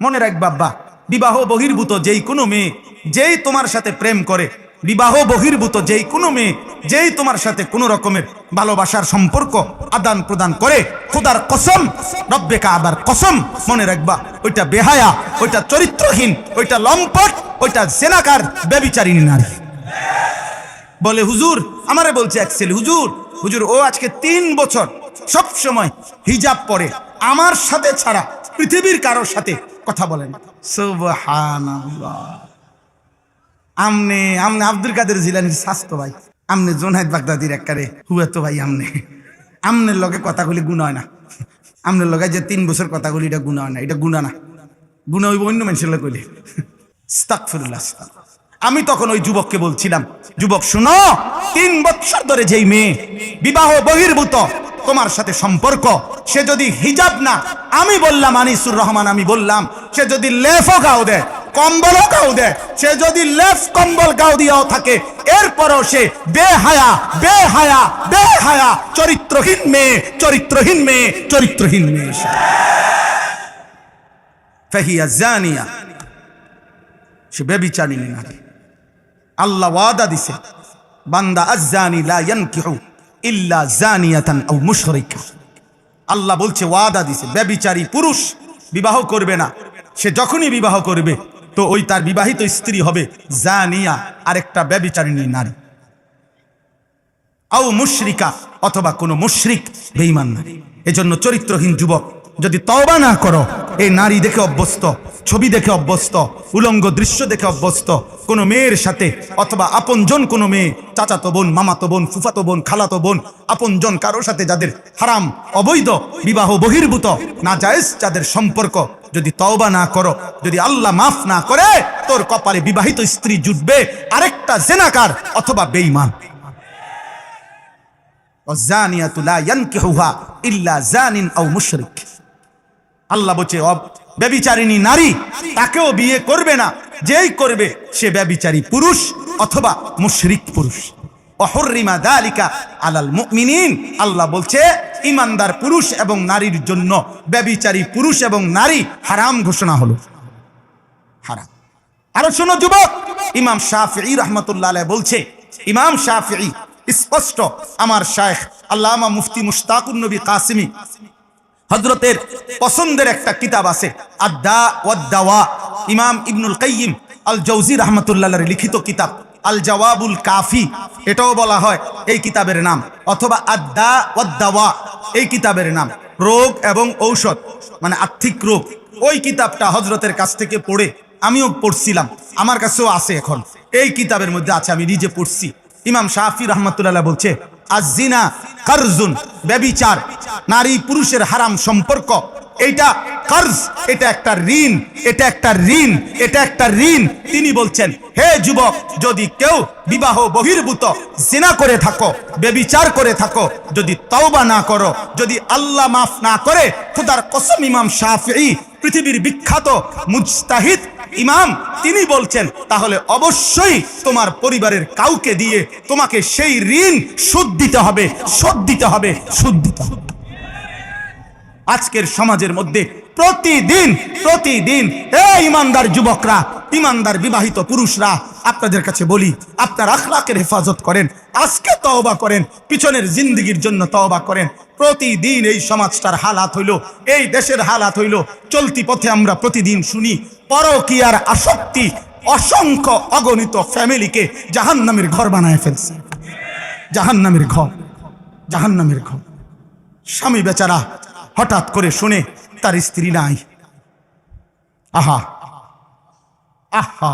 মনে রাখ বাবা, বিবাহ বহির্ভূত যেই কোনো মেয়ে যেই তোমার সাথে প্রেম করে, বিবাহ বহির্ভূত যেই কোনো মেয়ে যেই তোমার সাথে কোনো রকমের ভালোবাসার সম্পর্ক আদান প্রদান করে, খোদার কসম, রব্বে কাবার কসম, মনে রাখবা ওইটা বেহায়া, ওইটা চরিত্রহীন, ওইটা লম্পট, ওইটা জেনাকার, ব্যভিচারিণী নারী। বলে হুজুর, আমারে বলছে এক ছেলে, হুজুর হুজুর ও আজকে 3 বছর সব সময় হিজাব পরে, আমার সাথে ছাড়া পৃথিবীর কারোর সাথে কথা বলেন। সুবহানাল্লাহ। আমনে আব্দুল কাদের জিলানীর স্বাস্থ্য ভাই, আমনে জোনায়েদ বাগদাদির একবারে হুয়া তো ভাই, আমনের লগে কথাগুলি গুণ হয় না। আমনের লগে যে 3 বছর কথাগুলি, এটা গুণ হয় না, এটা গুণা না, গুণা হইব অন্য মানুষের লগে কইলে। আস্তাগফিরুল্লাহ। আমি তখন ওই যুবককে বলছিলাম, যুবক শুনো, 3 বছর ধরে যেই মেয়ে বিবাহ বহির্ভূত তোমার সাথে সম্পর্ক, সে যদি হিজাব না, আমি বললাম আনিসুর রহমান, আমি বললাম সে যদি লেফও গাও দেয়, কম্বলও গাও দেয়, সে যদি লেফ কম্বল গাও দিয়াও থাকে, এরপরও সে বেহায়া, বেহায়া, বেহায়া, চরিত্রহীন মেয়ে, চরিত্রহীন মেয়ে, চরিত্রহীন মেয়ে। ফাহিয়া জানিয়া, সে ব্যভিচারিণী নারী। আল্লাহ ওয়াদা দিছে, বান্দা আয-জানি লা ইয়ানকিহু ইল্লা জানিয়াতান আও মুশরিকা। আল্লাহ বলছে, ওয়াদা দিছে, ব্যভিচারী পুরুষ বিবাহ করবে না। সে যখনই বিবাহ করবে তো ওই তার বিবাহিত স্ত্রী হবে জানিয়া, আরেকটা ব্যভিচারিণী নারী, আও মুশরিকা, অথবা কোনো মুশরিক, বেঈমান নারী। এজন্য চরিত্রহীন যুবক যদি তওবা না করো, এই নারী দেখে অভ্যস্ত, ছবি দেখে অভ্যস্ত, উলঙ্গ দৃশ্য দেখে অভ্যস্ত, কোনো মেয়ের সাথে অথবা আপনজন কোনো মেয়ে, চাচাতো বোন, মামাতো বোন, ফুফাতো বোন, খালাতো বোন, আপনজন কারোর সাথে যাদের হারাম, অবৈধ, বিবাহ বহির্ভূত, নাজায়েজ যাদের সম্পর্ক, যদি তওবা না করো, যদি আল্লাহ মাফ না করে, তোর কপালে বিবাহিত স্ত্রী জুটবে আরেকটা জেনাকার অথবা বেঈমান। ওয়াজানিয়াতু লা ইয়ানকিহুহা ইল্লা জানিন আও মুশরিক। আল্লাহ বলছে, ব্যভিচারিণী নারী তাকেও বিয়ে করবে না, যেই করবে সে ব্যভিচারী পুরুষ অথবা মুশরিক পুরুষ। ওয়াহুররিমা যালিকা আলাল মুমিনিন। আল্লাহ বলছে, ঈমানদার পুরুষ এবং নারীর জন্য ব্যভিচারী পুরুষ এবং নারী হারাম ঘোষণা হলো, হারাম। আরো শোনো যুবক, ইমাম শাফিঈ রাহমাতুল্লাহ আলাইহি বলছে, ইমাম শাফিঈ স্পষ্ট, আমার শায়েখ আল্লামা মুফতি মুশতাকুন নবী কাসিমি হযরতের পছন্দের একটা কিতাব আছে, আদ-দা ওয়াদ-দাওয়া, ইমাম ইবনুল কাইয়িম আল জাওজি রাহমাতুল্লাহ আলাইহির লিখিত কিতাব আল জওয়াবুল কাফি, এটাও বলা হয় এই কিতাবের নাম, অথবা আদ-দা ওয়াদ-দাওয়া এই কিতাবের নাম, রোগ এবং ঔষধ, মানে আর্থিক রোগ। ওই কিতাবটা হযরতের কাছ থেকে পড়ে আমিও পড়ছিলাম, আমার কাছেও আছে, এখন এই কিতাবের মধ্যে আছে, আমি নিজে পড়ছি। ইমাম শাফি রাহমাতুল্লাহ বলছে, আয-জিনা কারজুন, ব্যভিচার, নারী পুরুষের হারাম সম্পর্ক, এটা কারজ, এটা একটা ঋণ, এটা একটা ঋণ, এটা একটা ঋণ। তিনি বলছেন, হে যুবক, যদি কেউ বিবাহ বহির্ভূত জিনা করে থাকো, ব্যভিচার করে থাকো, যদি তওবা না করো, যদি আল্লাহ মাফ না করে, খোদার কসম, ইমাম শাফিঈ পৃথিবীর বিখ্যাত মুজতাহিদ ইমাম, তিনি বলছেন, তাহলে অবশ্যই তোমার পরিবারের কাউকে দিয়ে তোমাকে সেই ঋণ শোধ দিতে হবে, শোধ দিতে হবে, শোধ দিতে হবে। আজকের সমাজের মধ্যে প্রতিদিন প্রতিদিন এই ইমানদার যুবকরা, ইমানদার বিবাহিত পুরুষরা, আপনাদের কাছে বলি, আপনার আখলাকের হেফাজত করেন, আজকে তওবা করেন, পিছনের জিন্দেগির জন্য তওবা করেন। প্রতিদিন এই সমাজটার হালাত হইল, এই দেশের হালাত হইল, চলতি পথে আমরা প্রতিদিন শুনি পরকীয়ার আসক্তি অসংখ্য অগণিত ফ্যামিলিকে জাহান্নামের ঘর বানায় ফেলছে, জাহান্নামের ঘর, জাহান্নামের ঘর। স্বামী বেচারা হঠাৎ করে শুনে তার স্ত্রী নাই, আহা আহা,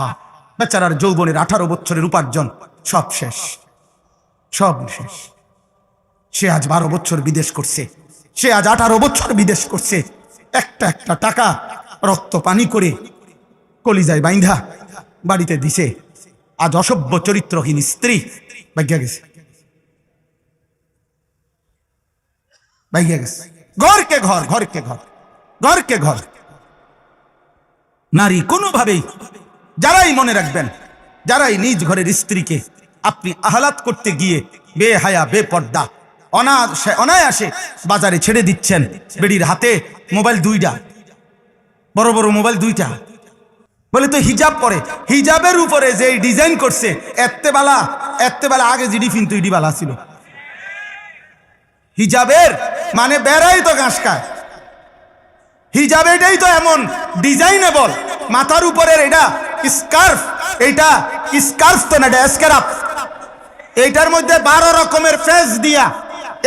বেচারার যৌবনের 18 বছরের উপার্জন সব শেষ, সব শেষ। সে আজ 12 বছর বিদেশ করছে, সে আজ 18 বছর বিদেশ করছে, একটা একটা টাকা রক্ত পানি করে কলিজায় বাইন্ধা বাড়িতে দিছে। আজ অসভ্য চরিত্রহীন স্ত্রী ভাগ্যা গেছে, ভাগ্যা গেছে। ঘরকে ঘর, ঘরকে ঘর, ঘরকে ঘর। নারী কোনোভাবেই, যারাই মনে রাখবেন, যারাই নিজ ঘরের স্ত্রীকে আপনি আহলাত করতে গিয়ে বেহায়া, বেপর্দা, অনায়াসে বাজারে ছেড়ে দিচ্ছেন, বেডির হাতে মোবাইল 2টা, বড় বড় মোবাইল দুইটা। বলে তো হিজাব পরে, হিজাবের উপরে যে ডিজাইন করছে এত্তেবেলা আগে জিডি কিন্তু ইডি বালা ছিল। হিজাবের মানে বেড়াই তো ঘাস খায়। হিজাব এটাই তো এমন ডিজাইনেবল, মাথার উপরের এটা স্কার্ফ, এইটা স্কার্ফ তো না, এটা স্কার্ফ। এইটার মধ্যে 12 রকমের ফেস দিয়া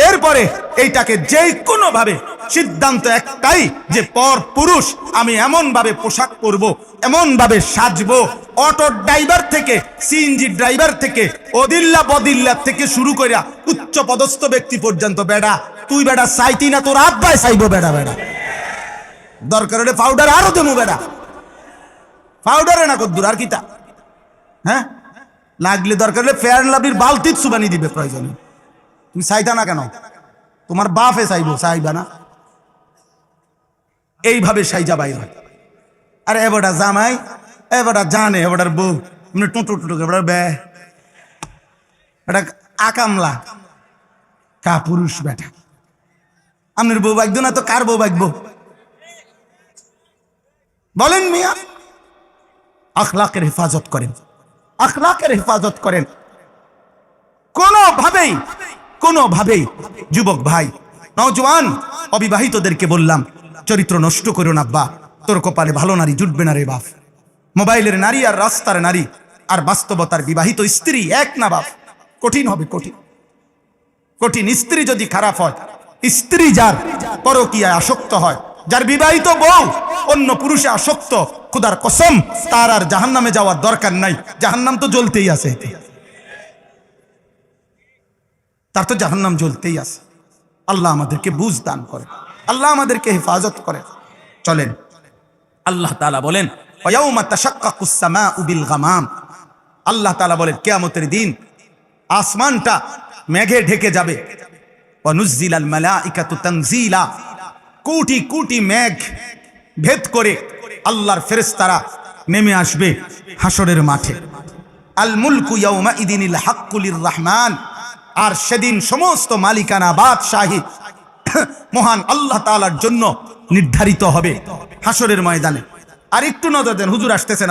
এরপরে এইটাকে যে কোনো ভাবে সিদ্ধান্ত একটাই যে পর পুরুষ আমি এমন ভাবে পোশাক পরব, এমন ভাবে সাজবো। অটো ড্রাইভার থেকে সিএনজি ড্রাইভার থেকে অদিল্লা বদিল্লা থেকে শুরু করে উচ্চ পদস্থ ব্যক্তি পর্যন্ত, বেড়া তুই বেড়া চাইতি না, তোর আব্বাই চাইবো বেড়া বেড়া। দরকার হলে পাউডার আরো দেবো বেড়া, পাউডারে না কদ্দুর আর কিতা। হ্যাঁ লাগলে দরকার হলে ফেয়ার এন্ড লাভলির বালতির সুবানি দিবে প্রয়োজনে। তুমি চাইতা না কেন? তোমার বাপে চাইবো, চাইবা না? এইভাবে সাইজা বাইর হয়। আর এবারটা জামাই, এবারটা জানে, এবারটার বউ মানে টুটু টুটু, এবার বে এটা আকামলা কা পুরুষ বেটা। আপনার বউ বাগতো না তো কার বউ বাগবো বলেন মিয়া? আখলাকের হেফাজত করেন, আখলাকের হেফাজত করেন। কোনোভাবেই যুবক ভাই, নওজোয়ান অবিবাহিতদেরকে বললাম, চরিত্র নষ্ট করো না আব্বা, তোর কপালে ভালো নারী জুটবে না রে বাপ। মোবাইলের নারী আর রাস্তার নারী আর বাস্তবতার বিবাহিত স্ত্রী এক না বাপ, কঠিন হবে, কঠিন কঠিন। স্ত্রী যদি খারাপ হয়, স্ত্রী যার পরকীয়ায় আসক্ত হয়, যার বিবাহিত বউ অন্য পুরুষে আসক্ত, খোদার কসম তার আর জাহান্নামে যাওয়ার দরকার নাই, জাহান্নাম তো জ্বলতেই আছে, তার তো জাহান্নাম জ্বলতেই আছে। আল্লাহ আমাদেরকে বুঝ দান করে, আল্লাহ আমাদেরকে হেফাজত করে। চলেন, আল্লাহ তাআলা বলেন ওয়ায়াউমা তাশাক্কাকুস সামাউ বিল গামাম, আল্লাহ তাআলা বলেন কিয়ামতের দিন আসমানটা মেঘে ঢেকে যাবে। ওয়া নুজ্জিলাল মালাইকাতু তানজিলা, কোটি কোটি মেঘ ভেদ করে আল্লাহর ফেরেশতারা নেমে আসবে হাসরের মাঠে। আল মুলকু ইয়াউমা ইদিনিল হাক্কু লির রহমান, আর সেদিন সমস্ত মালিকানা বাদশাহী মহান আল্লাহ তাআলার জন্য নির্ধারিত হবে হাসরের ময়দানে। আর একটু নজর দেন, হুজুর আসতেছেন।